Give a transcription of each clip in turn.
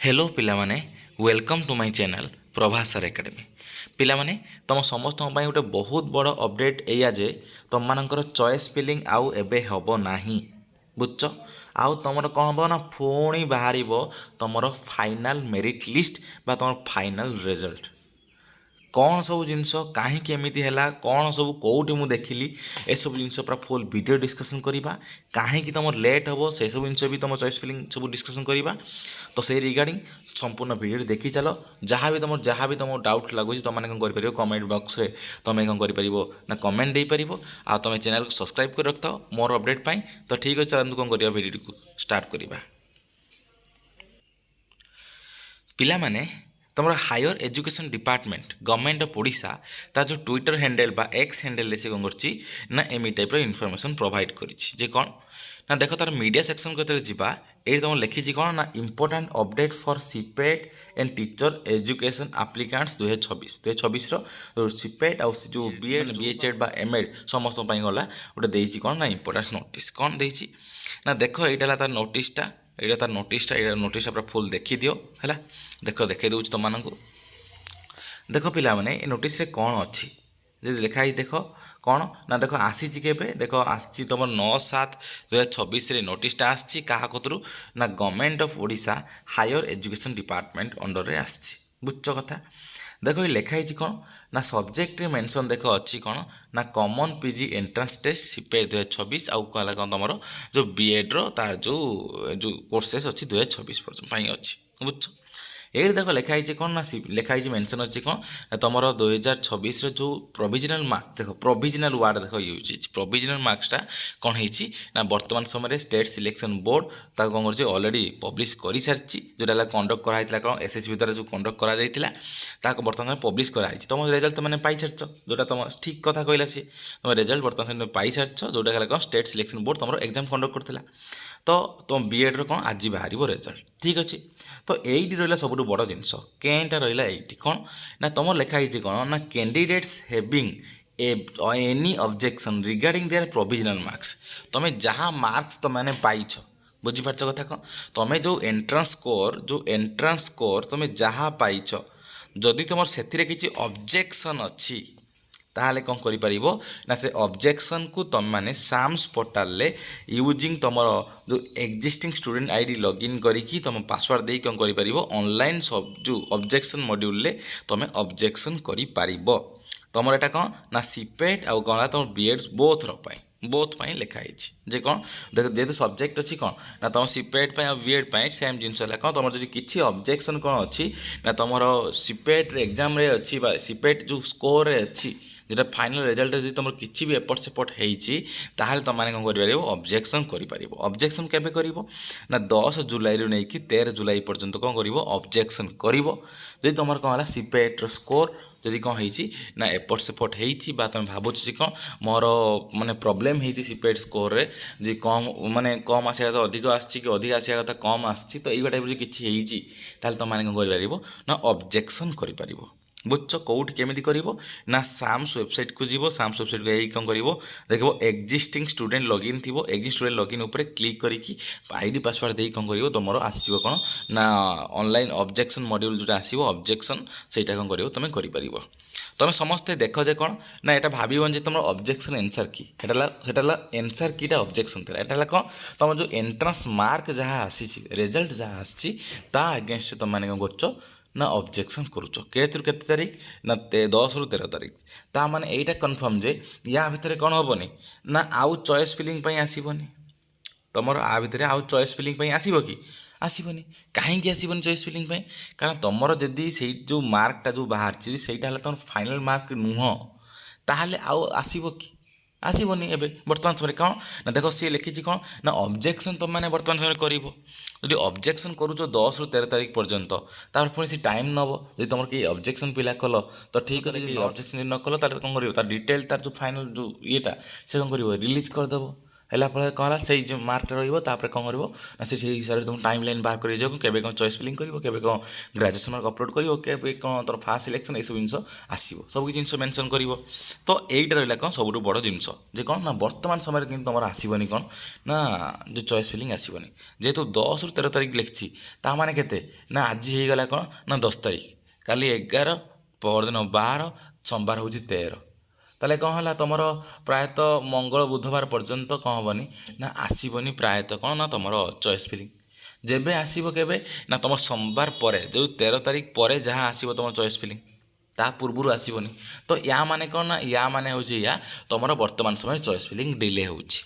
Hello पिलामाने welcome to my channel Prabhas sir academy पिलामाने तुम समस्त गोटे बहुत बड़ अपडेट एया जे तुम मानकर चॉइस फिलिंग आउ एबे हबो नाही बुझ आउ तुमर कौन हम ना पुणी बाहर तुमर फाइनाल मेरिट लिस्ट बा तुम फाइनाल रिजल्ट कौन सब जिनस कहीं एमती है कौन सब कौटी मुझे देखिली ए सब जिन पूरा फुल वीडियो डिस्कसन करवा कहीं तुम लेट हम से सब जिन भी तुम चॉइस फिलिंग सब डिस्कसन करवा तो से रिगार्डिंग संपूर्ण वीडियो देखी चलो जहाँ भी तुम डाउट लगुच तुम मैंने कौन कर कमेंट बॉक्स में तुम कौन कर ना कमेंट दे पार आ तुम चैनल को सब्सक्राइब कर रख मोर अपडेट पाई तो ठीक अच्छे चलते कौन कर वीडियो को स्टार्ट करवा पिला माने तुम higher education department government of Odisha तार जो ट्विटर हैंडल बा एक्स हैंडल से कौन कर एम टाइप इनफॉरमेशन प्रोवाइड करी कौन ना देख तार मीडिया सेक्शन को जावा ये तुम लिखी कौन ना important update for CIPET and teacher education आप्लिकांट्स 2026 CIPET आउ जो बीएचएड बा एमएड समस्त गला गोटे देती कौन ना इंपोर्टाट नोटिस कौन देती ना देख यहाँ तार नोटिसटा यहाँ तार नोटिसटा पूरा फुल देखी दियो है देख देखे दूँ तुम मानक देख पिला माने ए नोटिस रे कौन अच्छी जब लिखाई देख कौन ना देख आसी केबे देख आसी तुम 9/7/2026 नोटिसटा आसी क्या कतरू ना government of Odisha higher education department under रे आसी बुझ कथा देख ये लिखाई कौन ना सब्जेक्ट मेंशन देख अच्छी कौन ना common PG entrance test CPET 2026 आउ कहला कौन तुम जो बीएड रो तार जो जो कोर्सेस अच्छी 2026 पर्यटन अच्छी बुझ ये देख लिखाई कौन ना लिखाई मेंशन अच्छी कौन तुम 2026 जो प्रोविजनल मार्क देख प्रोविजनल वार्ड देख यूज प्रोविजनल मार्क्सटा कौन होना बर्तमान समय स्टेट सिलेक्शन बोर्ड ताको कौन कर ऑलरेडी पब्लिश कर सारी जोटा कंडक्ट कराई कौन एसएसबी द्वारा जो कंडक्ट करा बर्तमान समय पब्लिश कराई तुम रिजल्ट मैंने पाई सारी जोटा तुम ठीक कथा कहला सी तुम रिजल्ट बर्तमान समय पाई सारी जोटा कौन स्टेट सिलेक्शन बोर्ड तुम एग्जाम कंडक्ट करता तो तुम बीएड कौन आज बाहर रिजल्ट ठीक अच्छे तो यही रहा सब बड़ जिनस केटा रहा ये कौन ना तुम लिखाई कौन ना candidates having any objection regarding their provisional marks तुम्हें जहाँ मार्क्स तुमने पाइछ बुझीपार कथा कौन तुम्हें जो एंट्रांस स्कोर तुम्हें जहाँ पाइछ जदि तुम से किसी ऑब्जेक्शन अच्छी ताहले कौन करिपारिबो ना से ऑब्जेक्शन को तुम माने साम्स पोर्टल ले यूजिंग तुम जो एक्जिस्टिंग स्टूडेंट आईडी लॉगिन करिकी तुम पासवर्ड दे कौन करिपारिबो ऑनलाइन सब जो ऑब्जेक्शन मॉड्यूल ले तुम ऑब्जेक्शन करिपारिबो तुम एटा कौन ना सीपेट आउ कौन तुम बीएड बोथ पाई लिखाई जे कौन देख जेहेतु सब्जेक्ट अच्छी कौन ना तुम सीपेट और बीएड सेम जिनस कौन तुम जो किसी ऑब्जेक्शन कौन अच्छी ना तुम सीपेट एग्जाम रे अच्छी सीपेट जो स्कोर रे अच्छी जेटा फाइनल रिजल्ट जब तुम किसी भी एपट सेपट होता तुम मैंने कौन कर ऑब्जेक्शन ऑब्जेक्शन केबे कर ना 10 जुलाई रू नहीं 13 जुलाई पर्यंत कौन कर ऑब्जेक्शन कर तुम कौन है सीपेट स्कोर जदि कौन ना एपट सेपट हो तुम भावुँ कौन मोर माने प्रोब्लेम होती सीपेट स्कोर रे जी कम माने कम आसा कथा अधिक आसी कि अधिक आसा कथा कम आसी तो ये टाइप किसी तुम मैंने कौन कर ना ऑब्जेक्शन कर बुझ कौट केमी कर ना साम्स वेबसाइट को जीव साम्स वेबसाइट को यही कौन कर देख एक्जिस्टिंग स्टूडेंट लॉगिन थी एक्जिस्ट स्टूडेंट लॉगिन उपर क्लिक करके आईडी पासवर्ड दे कौन कर तुम आसो कौन ना ऑनलाइन ऑब्जेक्शन मॉड्यूल जोटा आसो ऑब्जेक्शन से कौन कर तुम कर तुम समस्ते देख जे कौन ना यहाँ भावन जे तुम ऑब्जेक्शन एनसर की एनसर कीटा ऑब्जेक्शन था यहाँ कौन तुम जो एंट्रांस मार्क जहाँ आसी रिजल्ट जहाँ आसी अगेंस्ट तुम मैंने कौन कर ना ऑब्जेक्शन करुच केते तारीख ना 10 ରୁ 13 तारीख ता माने एटा कन्फर्म जे या भितर कौन हेनी ना आउ चॉइस फिलिंग आसबनी तुम आ भितर आउ चॉइस फिलिंग आसब कि आसबनी कहीं आसबनी चॉइस फिलिंग कारण तुम जदि से जो मार्कटा जो बाहर से तुम फाइनल मार्क नुह ताहले आउ आसब कि आसबनी एवं बर्तमान समय कौन ना देख सी लिखी कौन ना ऑब्जेक्शन तुम मैंने बर्तमान समय कर जदि ऑब्जेक्शन करुच 10 ରୁ 13 तारीख पर्यंत तार पुणी से टाइम नब जब तुम कि ऑब्जेक्शन पिला कल तो ठीक अच्छे ऑब्जेक्शन न कल कौन कर डिटेल तार जो फाइनल जो येटा से कौन कर रिलीज करदेव ହେଲା ଫଳରେ କ'ଣ ହେଲା ସେଇ ଯେଉଁ ମାର୍କଟା ରହିବ ତାପରେ କ'ଣ କରିବ ନା ସେ ସେଇ ହିସାବରେ ତୁମ ଟାଇମ୍ ଲାଇନ୍ ବାହାର କରି ଯାଉ କେବେ କ'ଣ ଚଏସ୍ ଫିଲିଂ କରିବ କେବେ କ'ଣ ଗ୍ରାଜୁଏସନ୍ ମାର୍କ ଅପଲୋଡ଼ କରିବ କେବେ କ'ଣ ତୋର ଫାର୍ଷ୍ଟ ସିଲେକ୍ସନ୍ ଏସବୁ ଜିନିଷ ଆସିବ ସବୁକିଛି ଜିନିଷ ମେନସନ୍ କରିବ। ତ ଏଇଟା ରହିଲା କ'ଣ ସବୁଠୁ ବଡ଼ ଜିନିଷ ଯେ କ'ଣ ନା ବର୍ତ୍ତମାନ ସମୟରେ କିନ୍ତୁ ତୁମର ଆସିବନି କ'ଣ ନା ଯେଉଁ ଚଏସ୍ ଫିଲିଂ ଆସିବନି ଯେହେତୁ 10ରୁ 13 ତାରିଖ ଲେଖିଛି ତା ମାନେ କେତେ ନା ଆଜି ହେଇଗଲା କ'ଣ ନା 10 ତାରିଖ କାଲି 11 ପରଦିନ 12 ସୋମବାର ହେଉଛି 13 ତାହେଲେ କ'ଣ ହେଲା ତୁମର ପ୍ରାୟତଃ ମଙ୍ଗଳ ବୁଧବାର ପର୍ଯ୍ୟନ୍ତ କ'ଣ ହେବନି ନା ଆସିବନି ପ୍ରାୟତଃ କ'ଣ ନା ତୁମର ଚଏସ୍ ଫିଲିଂ ଯେବେ ଆସିବ କେବେ ନା ତୁମ ସୋମବାର ପରେ ଯେଉଁ 13 ତାରିଖ ପରେ ଯାହା ଆସିବ ତୁମ ଚଏସ୍ ଫିଲିଂ ତା ପୂର୍ବରୁ ଆସିବନି। ତ ୟା ମାନେ କ'ଣ ନା ୟା ମାନେ ହେଉଛି ୟା ତୁମର ବର୍ତ୍ତମାନ ସମୟରେ ଚଏସ୍ ଫିଲିଂ ଡିଲେ ହେଉଛି।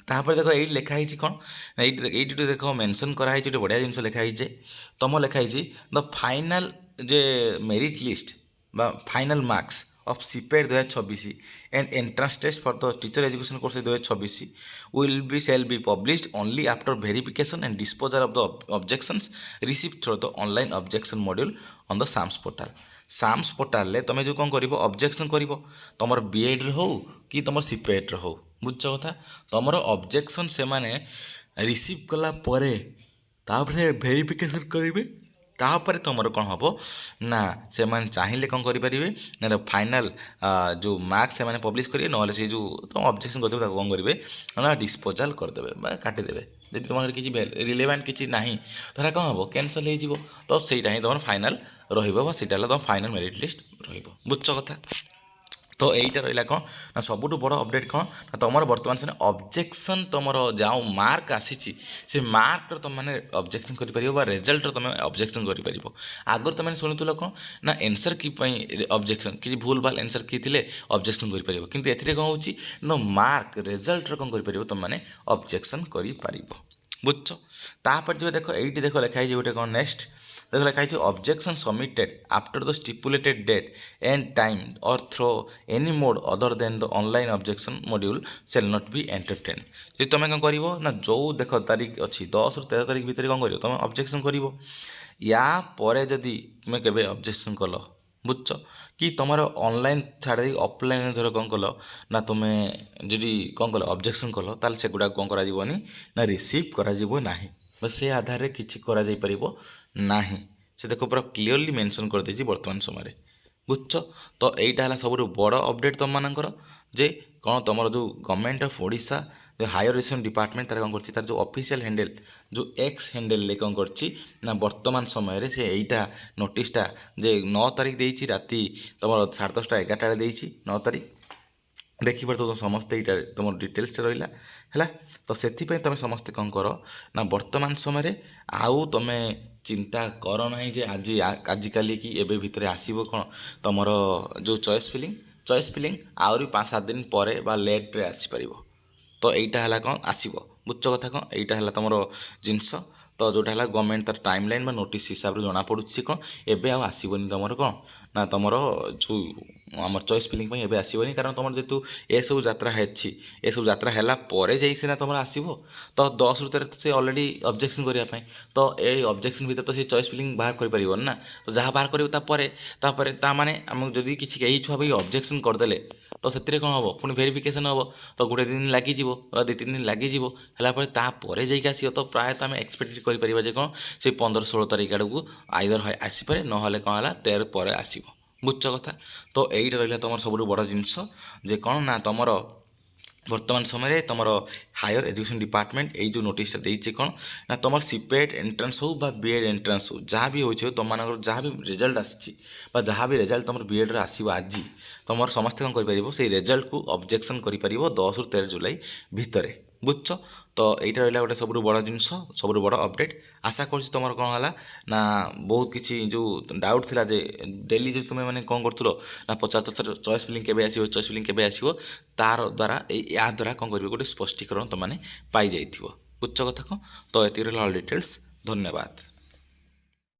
ତାପରେ ଦେଖ ଏଇଠି ଲେଖା ହେଇଛି କ'ଣ ନା ଏଇଠି ଦେଖ ମେନସନ୍ କରାହେଇଛି ଗୋଟେ ବଢ଼ିଆ ଜିନିଷ ଲେଖା ହେଇଛି ତୁମ ଲେଖା ହେଇଛି ଦ ଫାଇନାଲ୍ ଯେ ମେରିଟ୍ ଲିଷ୍ଟ বা final marks of সিপেট 2026 and entrance test for the teacher education course 2026 shall be published only after verification and disposal of the objections received through the online objection module on the SAMS portal। SAMS portal रे तुम जो कौन कर objection कर तुम BEd हो कि तुम सीपेट हो बुझ कथा तुम ऑब्जेक्शन से माने रिसीव कला परे तापर वेरिफिकेशन करेंगे तापर तुमर कौन हम ना से चाहिए कौन करेंगे ना फाइनाल जो मार्क्स से पब्लिश करेंगे ना से जो तुम ऑब्जेक्शन करते कौन करेंगे ना डिस्पोजाल करदे काटिदेवे जब तुम किसी रिलेवेंट किसी ना तो कौन हम कैंसल हो तो सहीटा ही तुम फाइनाल रहीटा तुम फाइनाल मेरिट लिस्ट रुझ कथा। तो यहीटा रहा कौन ना सबुठ बड़ अपडेट कौन ना तुम बर्तमान से ऑब्जेक्शन तुम जाओ मार्क आसी से मार्क तुमने ऑब्जेक्शन कर रिजल्ट तुम ऑब्जेक्शन कर आगर तुमने शुणुल कौन ना एनसर की ऑब्जेक्शन किसी भूल भाल एनसर की थे ऑब्जेक्शन कर किंतु एथिरे कौन होची ना मार्क रिजल्ट कौन कर तुमने ऑब्जेक्शन कर बुझ तापर जो देख ये देख लिखाई गोटे कौन नेक्स्ट देखो लिखाई objection submitted after the stipulated date and time और through any mode other than the online objection module shall not be entertain. जो तुम कौन कर ना जो देख तारीख अच्छी 10 ରୁ 13 तारीख भितर कौन कर तुम ऑब्जेक्शन कर या परे जदि तुम केबे ऑब्जेक्शन कल बुझ कि तुम ऑनलाइन छाड़ी ऑफलाइन धर कौन कल ना तुम्हें जी कौन कल ऑब्जेक्शन कल ताल से गुड़ा कौन करा ना रिसीव करा नहीं बस से आधार रे किछि करा जाई परिबो नाही से देखो पूरा क्लीयरली मेंशन कर देछि वर्तमान समय बुझ। तो एटा हला सबुठ बड़ अपडेट तुम मानकर जे कौन तुम जो गवर्नमेंट ऑफ ओडिशा जो हायर एजुकेशन डिपार्टमेंट तार कौन करछि तार जो ऑफिशियल हैंडल जो एक्स हैंडल ले कौन करछि ना वर्तमान समय रे से एटा नोटिसटा जे 9 तारीख देछि राति तुम 10:30 11टा देछि 9 तारीख देखिए तो समस्ते यहाँ तुम डिटेल्स रहा है तो से तुम समस्ते कौन कर ना वर्तमान समय आउ तुम चिंता कर ना जे आज आजिकल कि एवं भितर आसो कौन तुम जो चॉइस फिलिंग आहरी 5-7 दिन पर लेट्रे आसपर तो यहीटा है कौन आसो बुझ कथा कौन यहीटा है तुम जिनस तो जोटा है गवर्नमेंट तार टाइम लाइन नोटिस हिसाब से जना पड़ुछि कौन एवं आसबनी तुम कौन ना तुम जो आम चॉइस फिलिंग एवं आसबनी कारण तुम जेतु ए सब यात्रा है ए सब यात्रा है सीना तुम आसो तो 10 ରୁ 13 से अलरेडी ऑब्जेक्शन करने तो ये ऑब्जेक्शन भीतर तो से चॉइस फिलिंग बाहर कर ना तो जहाँ बाहर कर माने आम जदि किसी कई छुआ भी ऑब्जेक्शन करदे तो से कौन हम पुणी वेरिफिकेशन हम तो गोटे दिन लगे 2-3 दिन लगे तापर जाइए आस तो प्रायतः आम एक्सपेक्ट करें कौन से 15-16 तारीख आड़क आइदर आसपे ना कौन है 13 पर आसो बुझ कथा। तो यहीटा रहा तुम सब बड़ जिनस जे कौन ना तुम वर्तमान समय तुम हायर एजुकेशन डिपार्टमेंट यही जो नोटिसटा देती कौन ना तुम सीपेट एंट्रांस हो बीएड एंट्रांस हो जहाँ भी हो तुम जहाँ भी रिजल्ट आसी जहाँ भी रिजल्ट तुम बीएड आसो आज तुम समस्त कौन कर से रिजल्ट को ऑब्जेक्शन कर 10 ରୁ 13 जुलाई भितर बुझ। तो यहाँ रहा गोटे सब बड़ जिनस सब बड़ अपडेट आशा कर तुम कौन है ना बहुत किसी जो डाउट थिला जे डेली जो तुम्हें मैंने कौन करूँ ना पचार चॉइस फिलिंग केबे आसीबो चॉइस फिलिंग केबे आसीबो तार द्वारा या द्वारा कौन कर गोटे स्पष्टीकरण तुमने पाई जाइथिबो बुझ कथा कौन। तो ये डिटेल्स धन्यवाद।